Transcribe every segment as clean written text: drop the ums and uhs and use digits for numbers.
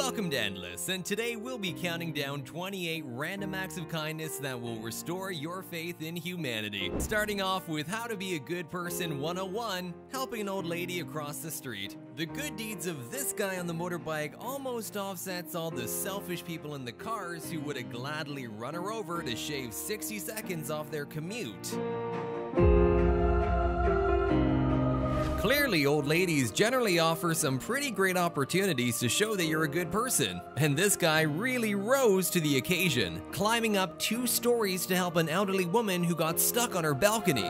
Welcome to Endless, and today we'll be counting down 28 random acts of kindness that will restore your faith in humanity. Starting off with How to Be a Good Person 101, helping an old lady across the street. The good deeds of this guy on the motorbike almost offsets all the selfish people in the cars who would have gladly run her over to shave 60 seconds off their commute. Clearly, old ladies generally offer some pretty great opportunities to show that you're a good person, and this guy really rose to the occasion, climbing up 2 stories to help an elderly woman who got stuck on her balcony.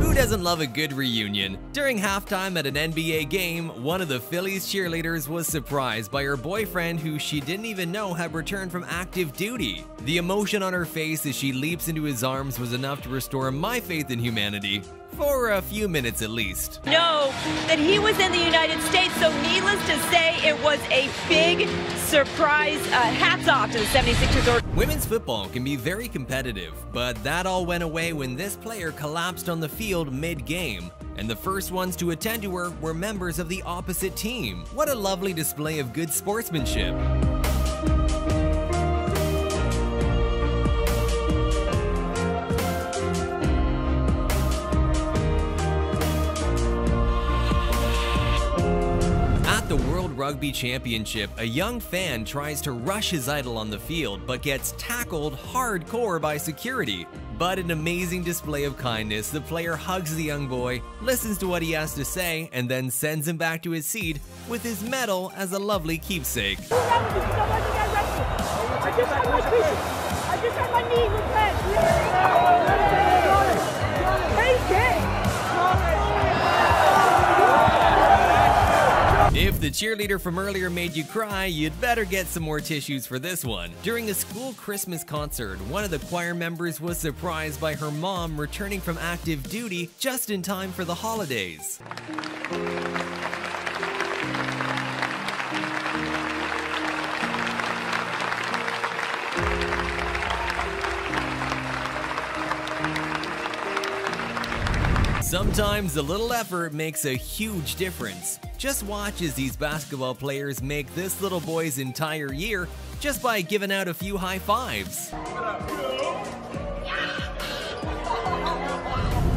Who doesn't love a good reunion? During halftime at an NBA game, one of the Phillies cheerleaders was surprised by her boyfriend who she didn't even know had returned from active duty. The emotion on her face as she leaps into his arms was enough to restore my faith in humanity. For a few minutes at least. Know that he was in the United States, so needless to say, it was a big surprise. Hats off to the 76ers. Women's football can be very competitive, but that all went away when this player collapsed on the field mid-game, and the first ones to attend to her were members of the opposite team. What a lovely display of good sportsmanship. The World Rugby Championship, a young fan tries to rush his idol on the field but gets tackled hardcore by security. But an amazing display of kindness, the player hugs the young boy, listens to what he has to say, and then sends him back to his seat with his medal as a lovely keepsake. I just had my knee repaired. Take it. If the cheerleader from earlier made you cry, you'd better get some more tissues for this one. During a school Christmas concert, one of the choir members was surprised by her mom returning from active duty just in time for the holidays. Sometimes a little effort makes a huge difference. Just watch as these basketball players make this little boy's entire year just by giving out a few high fives.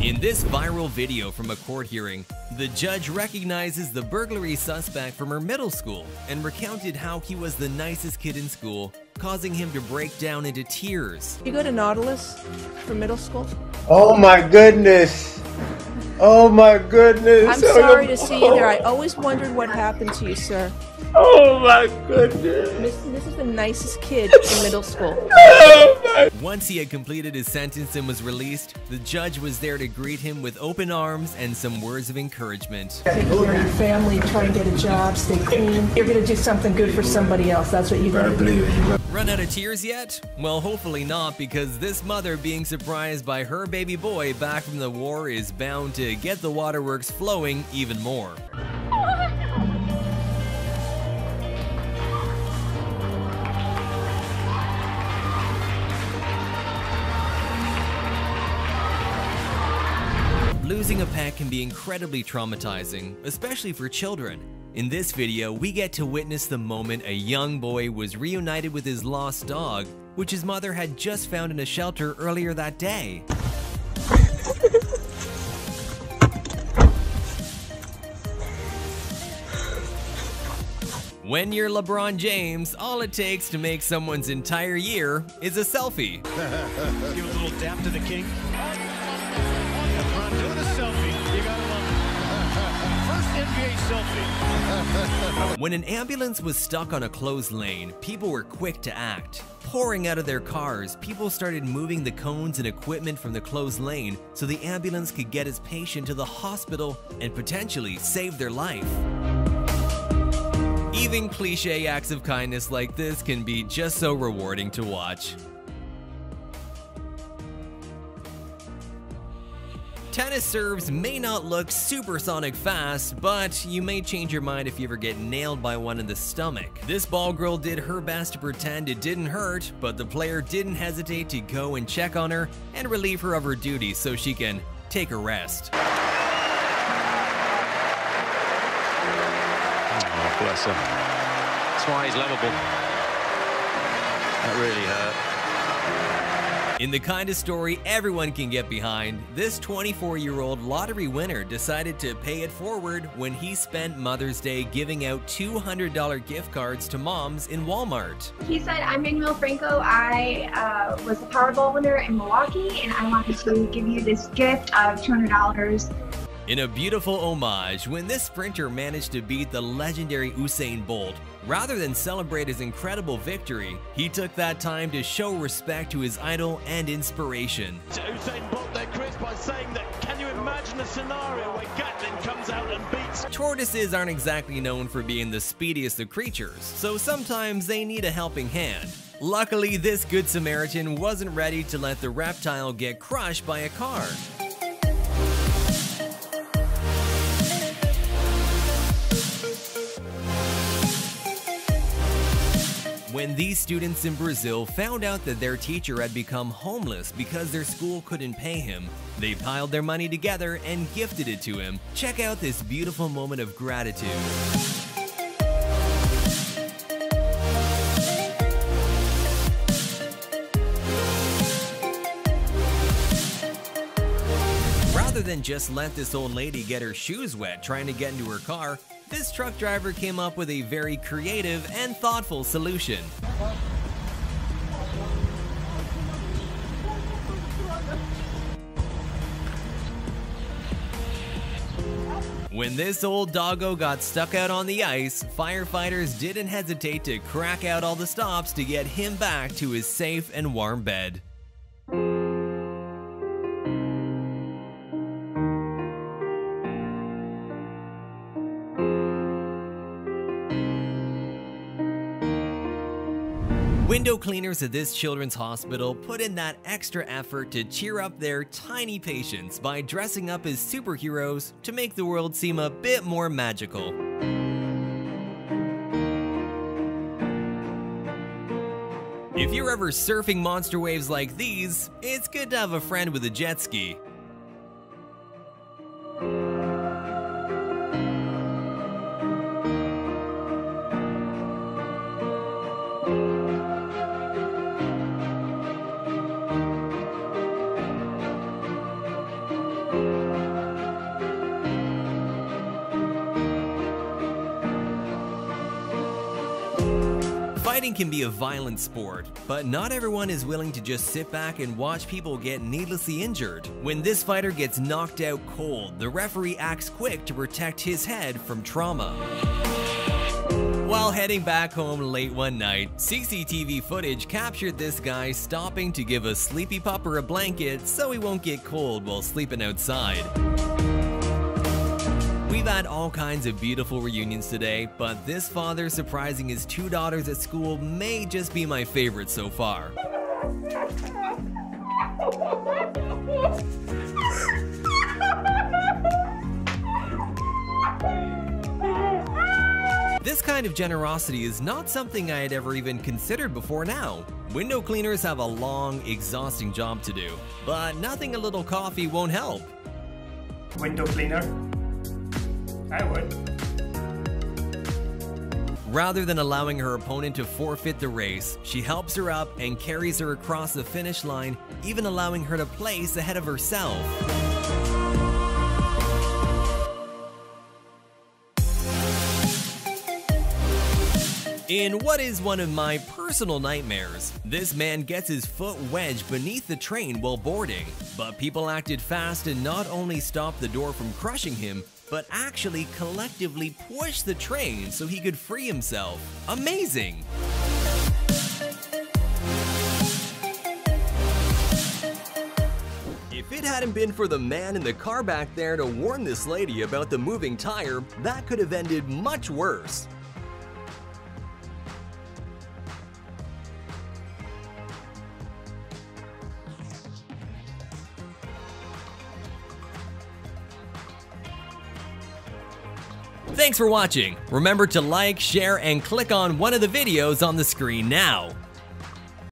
In this viral video from a court hearing, the judge recognizes the burglary suspect from her middle school and recounted how he was the nicest kid in school, causing him to break down into tears. You go to Nautilus for middle school? Oh my goodness! Oh my goodness! I'm sorry to see you there. I always wondered what happened to you, sir. Oh my goodness! This is the nicest kid in middle school. Once he had completed his sentence and was released, the judge was there to greet him with open arms and some words of encouragement. Take care of your family, try and get a job, stay clean. You're going to do something good for somebody else. That's what you got to do. Run out of tears yet? Well, hopefully not, because this mother being surprised by her baby boy back from the war is bound to get the waterworks flowing even more. Losing a pet can be incredibly traumatizing, especially for children. In this video, we get to witness the moment a young boy was reunited with his lost dog, which his mother had just found in a shelter earlier that day. When you're LeBron James, all it takes to make someone's entire year is a selfie. Give a little dap to the king. LeBron doing a selfie. You gotta love it. First NBA selfie. When an ambulance was stuck on a closed lane, people were quick to act. Pouring out of their cars, people started moving the cones and equipment from the closed lane so the ambulance could get its patient to the hospital and potentially save their life. Even cliche acts of kindness like this can be just so rewarding to watch. Tennis serves may not look supersonic fast, but you may change your mind if you ever get nailed by one in the stomach. This ball girl did her best to pretend it didn't hurt, but the player didn't hesitate to go and check on her and relieve her of her duties so she can take a rest. Oh, bless her. That's why he's lovable. That really hurt. In the kind of story everyone can get behind, this 24-year-old lottery winner decided to pay it forward when he spent Mother's Day giving out $200 gift cards to moms in Walmart. He said, "I'm Manuel Franco. I was the Powerball winner in Milwaukee, and I wanted to give you this gift of $200. In a beautiful homage, when this sprinter managed to beat the legendary Usain Bolt, rather than celebrate his incredible victory, he took that time to show respect to his idol and inspiration. Usain Bolt there, Chris, by saying that, can you imagine a scenario where Gatlin comes out and beats? Tortoises aren't exactly known for being the speediest of creatures, so sometimes they need a helping hand. Luckily, this Good Samaritan wasn't ready to let the reptile get crushed by a car. When these students in Brazil found out that their teacher had become homeless because their school couldn't pay him, they piled their money together and gifted it to him. Check out this beautiful moment of gratitude. Rather than just let this old lady get her shoes wet trying to get into her car, this truck driver came up with a very creative and thoughtful solution. When this old doggo got stuck out on the ice, firefighters didn't hesitate to crack out all the stops to get him back to his safe and warm bed. Window cleaners at this children's hospital put in that extra effort to cheer up their tiny patients by dressing up as superheroes to make the world seem a bit more magical. If you're ever surfing monster waves like these, it's good to have a friend with a jet ski. Fighting can be a violent sport, but not everyone is willing to just sit back and watch people get needlessly injured. When this fighter gets knocked out cold, the referee acts quick to protect his head from trauma. While heading back home late one night, CCTV footage captured this guy stopping to give a sleepy pupper a blanket so he won't get cold while sleeping outside. We've had all kinds of beautiful reunions today, but this father surprising his two daughters at school may just be my favorite so far. This kind of generosity is not something I had ever even considered before now. Window cleaners have a long, exhausting job to do, but nothing a little coffee won't help. Window cleaner? I would. Rather than allowing her opponent to forfeit the race, she helps her up and carries her across the finish line, even allowing her to place ahead of herself. In what is one of my personal nightmares, this man gets his foot wedged beneath the train while boarding, but people acted fast and not only stopped the door from crushing him, but actually collectively pushed the train so he could free himself. Amazing! If it hadn't been for the man in the car back there to warn this lady about the moving tire, that could have ended much worse. Thanks for watching. Remember to like, share, and click on one of the videos on the screen now.